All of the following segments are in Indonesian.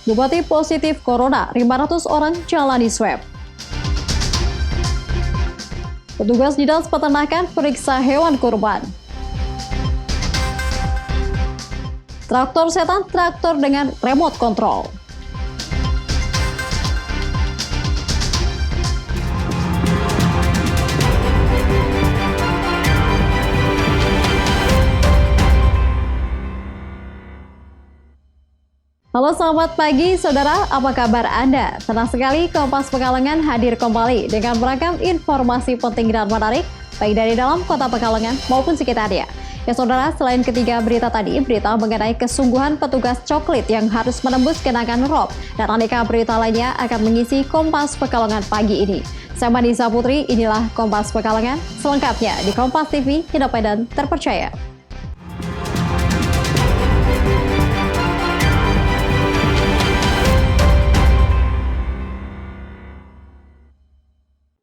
Bupati positif corona, 500 orang jalani swab. Petugas dinas peternakan periksa hewan kurban. Traktor setan, traktor dengan remote control. Halo selamat pagi saudara, apa kabar Anda? Senang sekali Kompas Pekalongan hadir kembali dengan beragam informasi penting dan menarik, baik dari dalam kota Pekalongan maupun sekitarnya. Ya saudara, selain ketiga berita tadi, berita mengenai kesungguhan petugas coklit yang harus menembus genangan rob, dan aneka berita lainnya akan mengisi Kompas Pekalongan pagi ini. Saya Manisa Putri, inilah Kompas Pekalongan, selengkapnya di Kompas TV, independen terpercaya.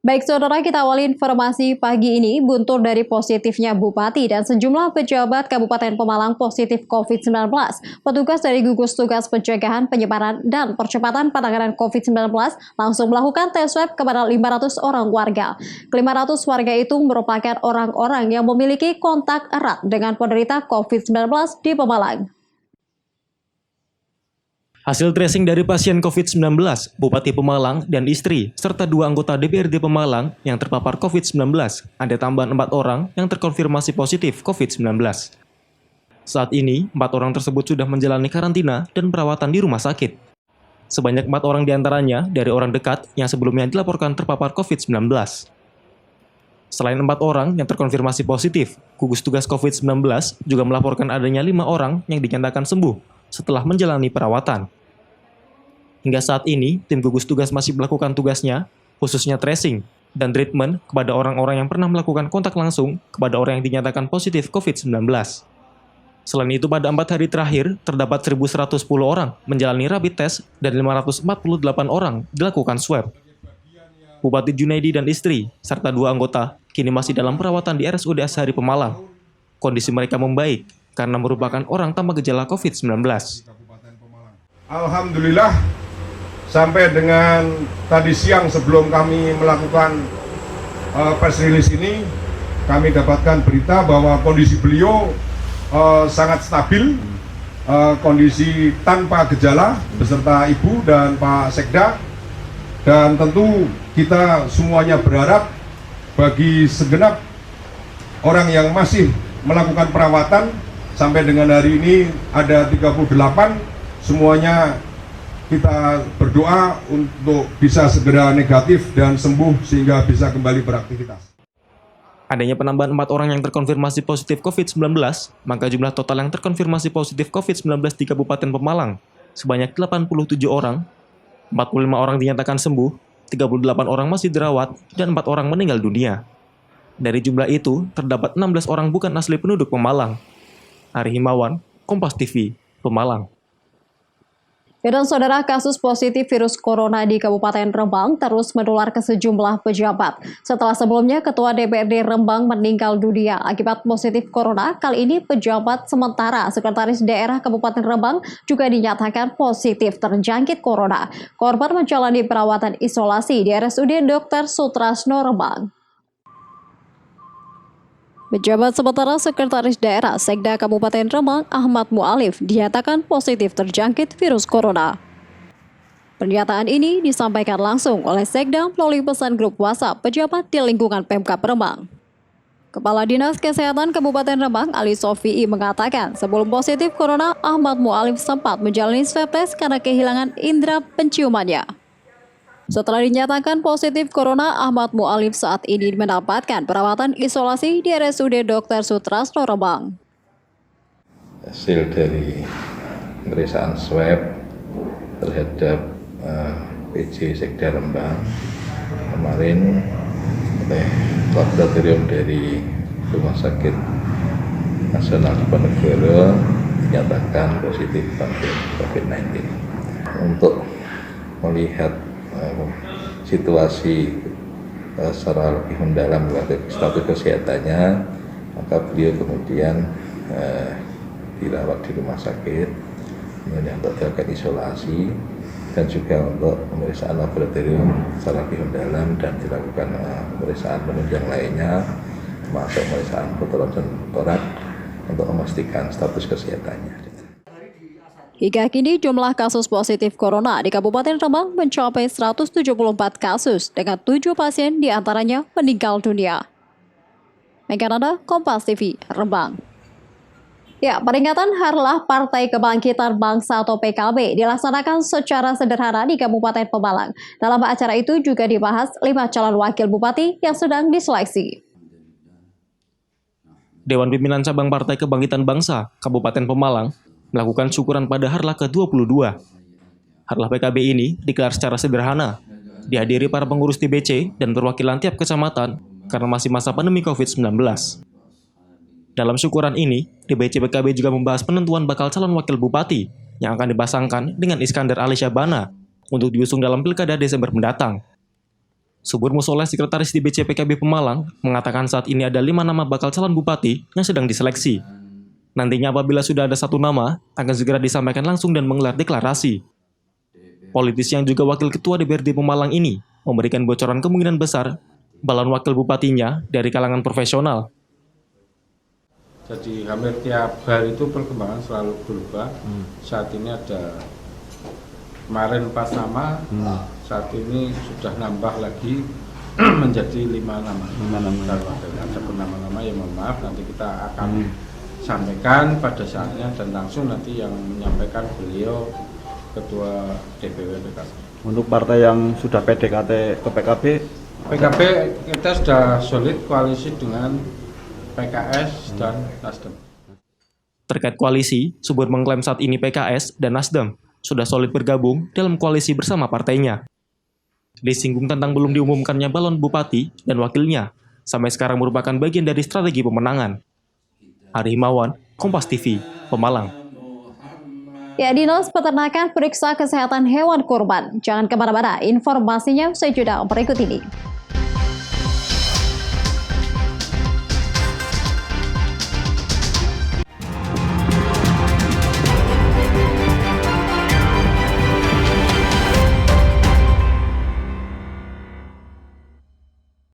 Baik saudara, kita awali informasi pagi ini buntur dari positifnya Bupati dan sejumlah pejabat Kabupaten Pemalang positif COVID-19. Petugas dari gugus tugas pencegahan, penyebaran, dan percepatan penanganan COVID-19 langsung melakukan tes swab kepada 500 orang warga. Ke-500 warga itu merupakan orang-orang yang memiliki kontak erat dengan penderita COVID-19 di Pemalang. Hasil tracing dari pasien COVID-19, Bupati Pemalang dan istri, serta 2 anggota DPRD Pemalang yang terpapar COVID-19, ada tambahan 4 orang yang terkonfirmasi positif COVID-19. Saat ini, 4 orang tersebut sudah menjalani karantina dan perawatan di rumah sakit. Sebanyak 4 orang diantaranya dari orang dekat yang sebelumnya dilaporkan terpapar COVID-19. Selain 4 orang yang terkonfirmasi positif, gugus tugas COVID-19 juga melaporkan adanya 5 orang yang dinyatakan sembuh setelah menjalani perawatan. Hingga saat ini, tim gugus tugas masih melakukan tugasnya, khususnya tracing dan treatment kepada orang-orang yang pernah melakukan kontak langsung kepada orang yang dinyatakan positif COVID-19. Selain itu, pada 4 hari terakhir, terdapat 1.110 orang menjalani rapid test dan 548 orang dilakukan swab. Bupati Junaidi dan istri, serta 2 anggota, kini masih dalam perawatan di RSUD Ashari Pemalang. Kondisi mereka membaik karena merupakan orang tanpa gejala COVID-19. Alhamdulillah, sampai dengan tadi siang sebelum kami melakukan press release ini, kami dapatkan berita bahwa kondisi beliau sangat stabil, kondisi tanpa gejala beserta Ibu dan Pak Sekda. Dan tentu kita semuanya berharap bagi segenap orang yang masih melakukan perawatan, sampai dengan hari ini ada 38, semuanya kita berdoa untuk bisa segera negatif dan sembuh sehingga bisa kembali beraktivitas. Adanya penambahan 4 orang yang terkonfirmasi positif COVID-19, maka jumlah total yang terkonfirmasi positif COVID-19 di Kabupaten Pemalang sebanyak 87 orang, 45 orang dinyatakan sembuh, 38 orang masih dirawat, dan 4 orang meninggal dunia. Dari jumlah itu, terdapat 16 orang bukan asli penduduk Pemalang. Ari Himawan, Kompas TV, Pemalang. Dan saudara, kasus positif virus corona di Kabupaten Rembang terus menular ke sejumlah pejabat. Setelah sebelumnya Ketua DPRD Rembang meninggal dunia akibat positif corona, kali ini pejabat sementara Sekretaris Daerah Kabupaten Rembang juga dinyatakan positif terjangkit corona. Korban menjalani perawatan isolasi di RSUD Dr. Sutrasno Rembang. Pejabat sementara Sekretaris Daerah Sekda Kabupaten Rembang Ahmad Mu'alif dinyatakan positif terjangkit virus corona. Pernyataan ini disampaikan langsung oleh Sekda melalui pesan grup WhatsApp pejabat di lingkungan Pemkab Rembang. Kepala Dinas Kesehatan Kabupaten Rembang Ali Sofii mengatakan sebelum positif corona Ahmad Mu'alif sempat menjalani swab test karena kehilangan indera penciumannya. Setelah dinyatakan positif corona, Ahmad Mu'alif saat ini mendapatkan perawatan isolasi di RSUD Dr. Sutrasno Rembang. Hasil dari pemeriksaan swab terhadap PJ Sekda Rembang kemarin oleh laboratorium dari Rumah Sakit Nasional Diponegoro dinyatakan positif COVID-19. Untuk melihat situasi secara lebih mendalam status kesehatannya, maka beliau kemudian dirawat di rumah sakit kemudian untuk dilakukan isolasi, dan juga untuk pemeriksaan laboratorium secara lebih mendalam dan dilakukan pemeriksaan penunjang lainnya, termasuk pemeriksaan fototon dan torak untuk memastikan status kesehatannya. Hingga kini jumlah kasus positif corona di Kabupaten Rembang mencapai 174 kasus dengan 7 pasien diantaranya meninggal dunia. Megananda, Kompas TV, Rembang. Ya, peringatan Harlah Partai Kebangkitan Bangsa atau PKB dilaksanakan secara sederhana di Kabupaten Pemalang. Dalam acara itu juga dibahas 5 calon wakil bupati yang sedang diseleksi. Dewan Pimpinan Cabang Partai Kebangkitan Bangsa Kabupaten Pemalang melakukan syukuran pada Harlah ke-22. Harlah PKB ini digelar secara sederhana, dihadiri para pengurus DBC dan perwakilan tiap kecamatan karena masih masa pandemi COVID-19. Dalam syukuran ini, DBC PKB juga membahas penentuan bakal calon wakil bupati yang akan dipasangkan dengan Iskandar Ali Syabana untuk diusung dalam Pilkada Desember mendatang. Subur Musoleh, Sekretaris DBC PKB Pemalang, mengatakan saat ini ada 5 nama bakal calon bupati yang sedang diseleksi. Nantinya apabila sudah ada 1 nama, akan segera disampaikan langsung dan menggelar deklarasi. Politisi yang juga wakil ketua DPRD Pemalang ini memberikan bocoran kemungkinan besar balon wakil bupatinya dari kalangan profesional. Jadi hampir tiap hari itu perkembangan selalu berubah. Saat ini ada kemarin 4 nama, saat ini sudah nambah lagi menjadi 5 nama. Ada pun nama-nama yang mohon maaf nanti kita akan sampaikan pada saatnya dan langsung nanti yang menyampaikan beliau Ketua DPW PKB. Untuk partai yang sudah PDKT ke PKB kita sudah solid koalisi dengan PKS dan Nasdem. Terkait koalisi, Subur mengklaim saat ini PKS dan Nasdem sudah solid bergabung dalam koalisi bersama partainya. Disinggung tentang belum diumumkannya balon bupati dan wakilnya, sampai sekarang merupakan bagian dari strategi pemenangan. Ari Himawan, Kompas TV, Pemalang. Ya, Dinas Peternakan periksa kesehatan hewan kurban. Jangan kemana-mana, informasinya usai jeda berikut ini.